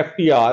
FTR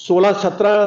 16-17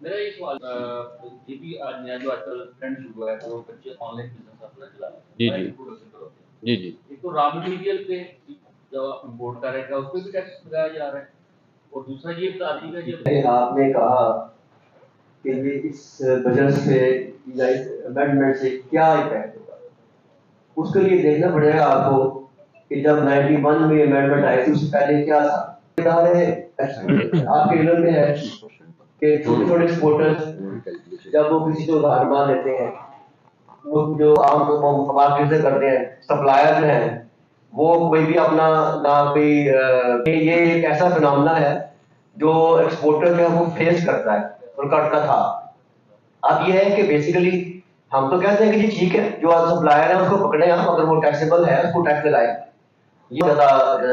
میرا یہ سوال یہ بھی نیا جو آج کل ٹرینڈ شروع ہوا ہے تو بچے آن لائن بزنس اپنا چلا رہے ہیں، پروڈکشن کرواتے ہیں. جی جی ایک تو را مٹیریل پہ جو امپورٹ کر رہے ہیں اس پہ بھی ٹیکس لگایا جا رہا ہے، اور دوسرا یہ بتا دیجیے گا جب آپ نے کہا کہ یہ اس بجٹ سے امینڈمنٹ سے کیا امپیکٹ ہوگا، اس کے لیے دیکھنا پڑے گا آپ کو کہ جب 91 میں امینڈمنٹ آئی تھی اس سے پہلے کیا تھا. آپ کے علم میں ہے کہ چھوٹے چھوٹے ایکسپورٹرز جب وہ کسی کو ادھار مان لیتے ہیں، وہ جو عام مارکیٹ سے کرتے ہیں سپلائر جو ہیں وہ کوئی بھی اپنا نہ کوئی یہ ایک ایسا فنامنا ہے جو ایکسپورٹر جو ہے وہ فیس کرتا ہے اور کرتا تھا. اب یہ ہے کہ بیسیکلی ہم تو کہتے ہیں کہ جی ٹھیک ہے جو سپلائر ہے اس کو پکڑے ہم، اگر وہ ٹیکسیبل ہے اس کو ٹیکس لگائے. یہ زیادہ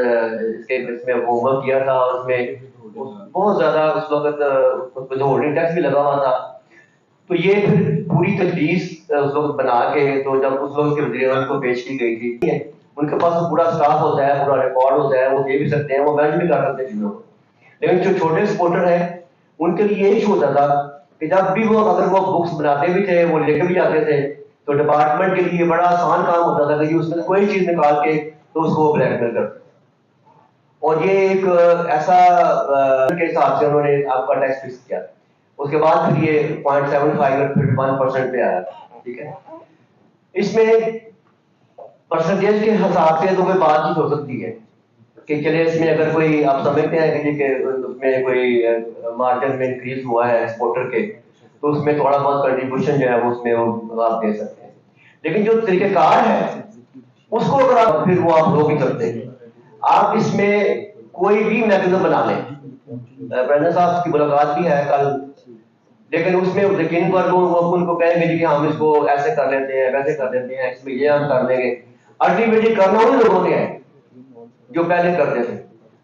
اس میں ہوم ورک کیا تھا، اس میں بہت زیادہ اس وقت ہولڈنگ ٹیکس بھی لگا ہوا تھا. تو یہ پھر پوری تجویز اس وقت بنا کے تو جب اس وقت کے وزیر اعظم کو پیش کی گئی تھی، ان کے پاس پورا اسٹاف ہوتا ہے، پورا ریکارڈ ہوتا ہے، وہ دے بھی سکتے ہیں، وہ مینج بھی کر سکتے ہیں چیزوں کو. لیکن جو چھوٹے ایکسپورٹر ہیں ان کے لیے یہ ایشو ہوتا تھا کہ جب بھی وہ اگر وہ بکس بناتے بھی تھے وہ لے کے بھی جاتے تھے تو ڈپارٹمنٹ کے لیے بڑا آسان کام ہوتا تھا کہ اس میں کوئی چیز نکال کے تو اس کو بلیک میل کرتے. اور یہ ایک ایسا کے حساب سے انہوں نے آپ کا ٹیکس فکس کیا. اس کے بعد پھر یہ 0.75 اور پھر 1% پہ آیا. ٹھیک ہے، اس میں پرسنٹیج کے حساب سے تو کوئی بات چیت ہو سکتی ہے کہ چلے اس میں اگر کوئی آپ سمجھتے ہیں کہ اس میں کوئی مارجن میں انکریز ہوا ہے ایکسپورٹر کے تو اس میں تھوڑا بہت کنٹریبیوشن جو ہے وہ اس میں آپ دے سکتے ہیں. لیکن جو طریقہ کار ہے اس کو اگر آپ پھر وہ آپ لوگ ہی کرتے ہیں. آپ اس میں کوئی بھی میکنزم بنا لیں. پریزیڈنٹ صاحب کی ملاقات بھی ہے کل، لیکن اس میں یقین پر ان کو کہیں گے کہ ہم اس کو ایسے کر لیتے ہیں ویسے کر لیتے ہیں، اس میں یہ ہم کر لیں گے. الٹیمیٹلی کرنا ان لوگوں نے ہے جو پہلے کرتے تھے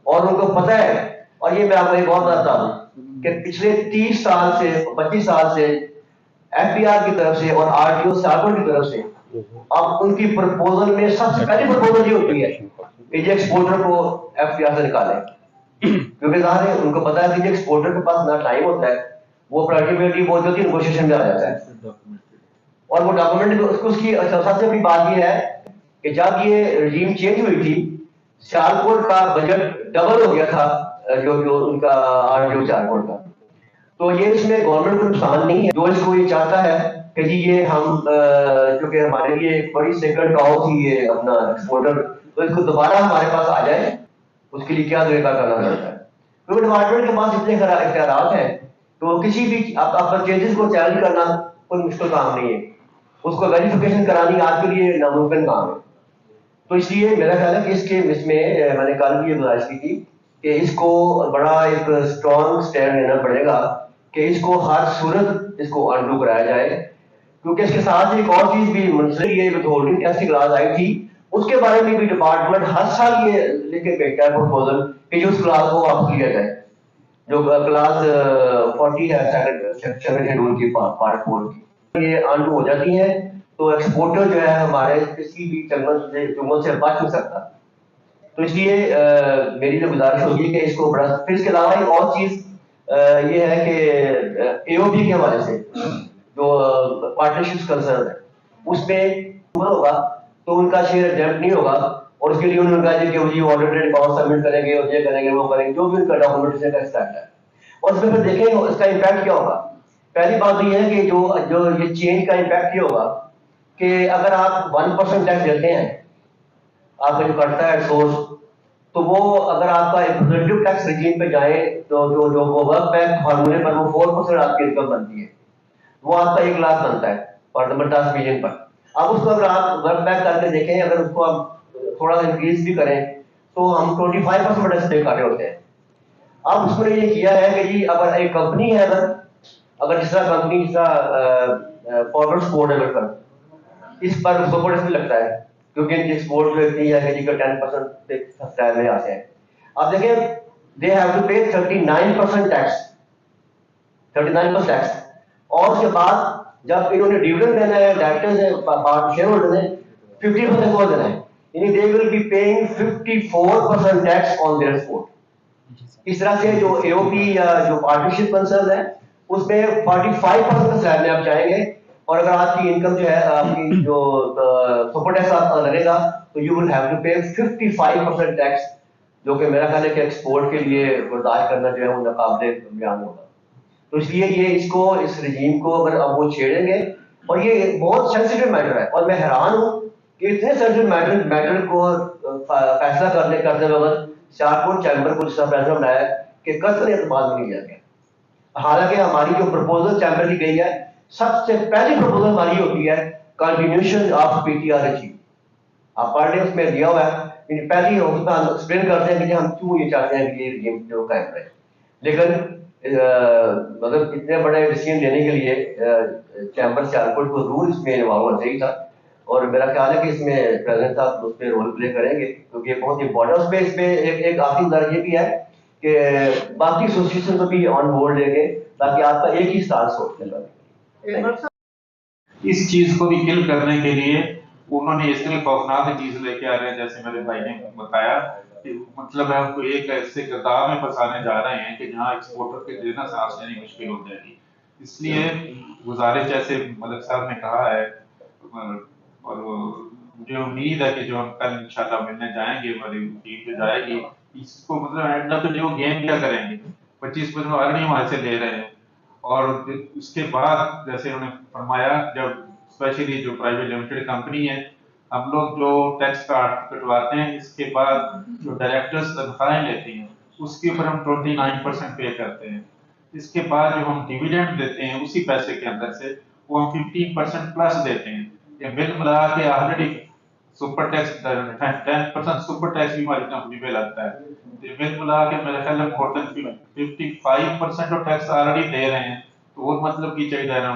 اور ان کو پتہ ہے. اور یہ میں آپ کو ایک بات بتاتا ہوں کہ پچھلے 30 سال سے 25 سال سے ایف بی آر کی طرف سے اور آر ٹی او سارکل کی طرف سے اب ان کی پرپوزل میں سب سے پہلی پرپوزل یہ ہوتی ہے کہ یہ ایکسپورٹر کو ایف بی آر سے نکالیں، کیونکہ ظاہر ہے ان کو پتا ہے کہ ایکسپورٹر کے پاس نہ ٹائم ہوتا ہے، وہ پرائٹیبلٹی بہت ہوتی ہے، نیگوشیشن میں آ جاتا ہے. اور وہ ڈاکومنٹ اس کی سب سے بڑی بات یہ ہے کہ جب یہ رجیم چینج ہوئی تھی سیالکوٹ کا بجٹ ڈبل ہو گیا تھا جو ان کا آر ٹی او سیالکوٹ کا. تو یہ اس میں گورنمنٹ کو نقصان نہیں ہے. جو اس کو یہ چاہتا ہے کہ جی یہ ہم جو کہ ہمارے لیے ایک بڑی سیکرٹ کاؤ تھی یہ اپنا ایکسپورٹر، تو اس کو دوبارہ ہمارے پاس آ جائے اس کے لیے کیا طریقہ کرنا پڑتا ہے. کیونکہ ڈپارٹمنٹ کے پاس اتنے اختیارات ہیں تو کسی بھی آپ پرچیزز کو چیلنج کرنا کوئی مشکل کام نہیں ہے، اس کو ویریفیکیشن کرانی آپ کے لیے ناممکن کام ہے. تو اس لیے میرا خیال ہے کہ اس کے میں نے کل بھی یہ گزارش کی تھی کہ اس کو بڑا ایک اسٹرانگ سٹینڈ لینا پڑے گا کہ اس کو ہر صورت اس کو انڈو کرایا جائے. کیونکہ اس کے ساتھ ایک اور چیز بھی منسلک یہ ہولڈنگ ٹیکس کی کلاس آئی تھی، اس کے بارے میں بھی ڈپارٹمنٹ ہر سال یہ لے کے بھیجتا ہے پرپوزل کہ جو اس کلاس کو واپس لیا جائے، جو کلاس 40 ہے سیکنڈ شیڈول کی پارٹ 4 کی. یہ انڈو ہو جاتی ہیں تو ایکسپورٹر جو ہے ہمارے کسی بھی چنگل سے بچ نہیں سکتا. تو اس لیے میری جو گزارش ہوگی کہ اس کو بڑا. پھر اس کے علاوہ ایک اور چیز یہ ہے کہ اے او پی کے حوالے سے جو پارٹنرشپ کنسرن ہے اس میں ہوگا تو ان کا شیئر ایگزیمپٹ نہیں ہوگا، اور اس کے لیے انہوں نے کہا کہ وہ جی آڈیٹڈ اکاؤنٹ سبمٹ کریں گے اور یہ کریں گے وہ کریں گے جو بھی ان کا ڈاکومنٹیشن کا اسٹیپ ہے. اور اس میں پھر دیکھیں اس کا امپیکٹ کیا ہوگا. پہلی بات یہ ہے کہ جو یہ چینج کا امپیکٹ یہ ہوگا کہ اگر آپ 1% ٹیکس دیتے ہیں آپ کا جو کٹتا ہے سورس، تو وہ اگر آپ کا ایک ٹیکس رجیم پہ جائیں تو جو ورک بینک فارمولے پر وہ 4% آپ کی انکم بنتی ہے، وہ آپ کا 1 لاکھ بنتا ہے اور نمبر 10 ملین پر. اب اس کو اگر آپ ورک بینک کر کے دیکھیں، اگر اس کو آپ تھوڑا انکریز بھی کریں تو ہم 25% ٹیکس پے کر رہے ہوتے ہیں. اب اس نے یہ کیا ہے کہ جی اگر ایک کمپنی ہے اگر جس طرح کمپنی جس طرح فارورڈ سپورٹ اگر کر اس پر اس کو بڑا بھی لگتا ہے کیونکہ ان کی ایکسپورٹ جو اتنی ہے کہ جی کا 10% سبسکرائب میں آتے ہیں. آپ دیکھیں they have to pay 39% tax 39% tax. اور اس کے بعد جب انہوں نے ڈیویڈنڈ دینا ہے ڈائریکٹرز ہیں شیئر ہولڈر ہیں 50% کو دینا ہے، یعنی they will be paying 54% tax on their export. اس طرح سے جو اے او پی یا جو پارٹنرشپ کنسرن ہے اس میں 45% کا سلیب میں آپ جائیں گے, اور اگر آپ کی انکم جو ہے آپ کی جو سپر ٹیکس آپ کا لگے گا تو you will have to pay 55% tax, جو کہ میرا خیال ہے کہ ایکسپورٹ کے لیے برداشت کرنا جو ہے وہ ناقابل بیان ہوگا. تو اس لیے یہ اس رجیم کو اگر اب وہ چھیڑیں گے, اور یہ بہت سینسیٹیو میٹر ہے, اور میں حیران ہوں کہ اتنے سینسیٹیو میٹر کو فیصلہ کرتے وقت سیالکوٹ چیمبر کو جس طرح فیصلہ بنایا کہ قطعی اعتماد میں نہیں لیا گیا. حالانکہ ہماری جو پروپوزل چیمبر کی گئی ہے, سب سے پہلی پروپوزل ہماری ہوتی ہے continuation of P T R regime. آپ پڑھ لیں, اس میں دیا ہوا ہے, پہلی اس میں ایکسپلین کرتے ہیں کہ ہم کیوں یہ چاہتے ہیں کہ یہ رجیم جو قائم رہے. لیکن مطلب اتنے بڑے ڈسیزن لینے کے لیے چیمبر سیالکوٹ کو ضرور اس میں انوالو ہونا چاہیے تھا, اور میرا خیال ہے کہ اس میں پریزیڈنٹ صاحب اس میں رول پلے کریں گے کیونکہ یہ بہت امپورٹنٹ. اس میں ایک آخری نظر یہ بھی ہے کہ باقی ایسوسیشن کو بھی آن بورڈ لے کے تاکہ آپ کا ایک ہی ساتھ سوچ چل. اس چیز کو بھی کل کرنے کے لیے انہوں نے اس لیے خوفناک چیز لے کے آ رہے ہیں, جیسے میرے بھائی نے بتایا کہ مطلب ہے ہم کو ایک ایسے کردار میں پھنسانے جا رہے ہیں کہ جہاں ایکسپورٹر کے لیے نا سانس لینے مشکل ہو جائے گی. اس لیے گزارش جیسے ملک صاحب نے کہا ہے, اور مجھے امید ہے کہ جو ہم کل انشاءاللہ ملنے جائیں گے, ہماری ٹیم پہ جائے گی, اس کو مطلب اینڈ اپ جو گیم کیا کریں گے 25% ارننگ وہاں سے لے رہے ہیں. اور اس کے بعد جیسے انہوں نے فرمایا جب اسپیشلی جو پرائیویٹ لمیٹڈ کمپنی ہے, ہم لوگ جو ٹیکس کارڈ کٹواتے ہیں اس کے بعد جو ڈائریکٹرز تنخواہیں لیتے ہیں اس کے اوپر ہم 29% پے کرتے ہیں. اس کے بعد جو ہم ڈیویڈنڈ دیتے ہیں اسی پیسے کے اندر سے وہ ہم 15% پلس دیتے ہیں. یہ مل ملا کے already super tax 10% super tax بھی ہماری کمپنی پہ لگتا ہے. یہ مل ملا کے میرے خیال میں 55% ٹیکس آلریڈی دے رہے ہیں, تو وہ مطلب کی چاہیے نا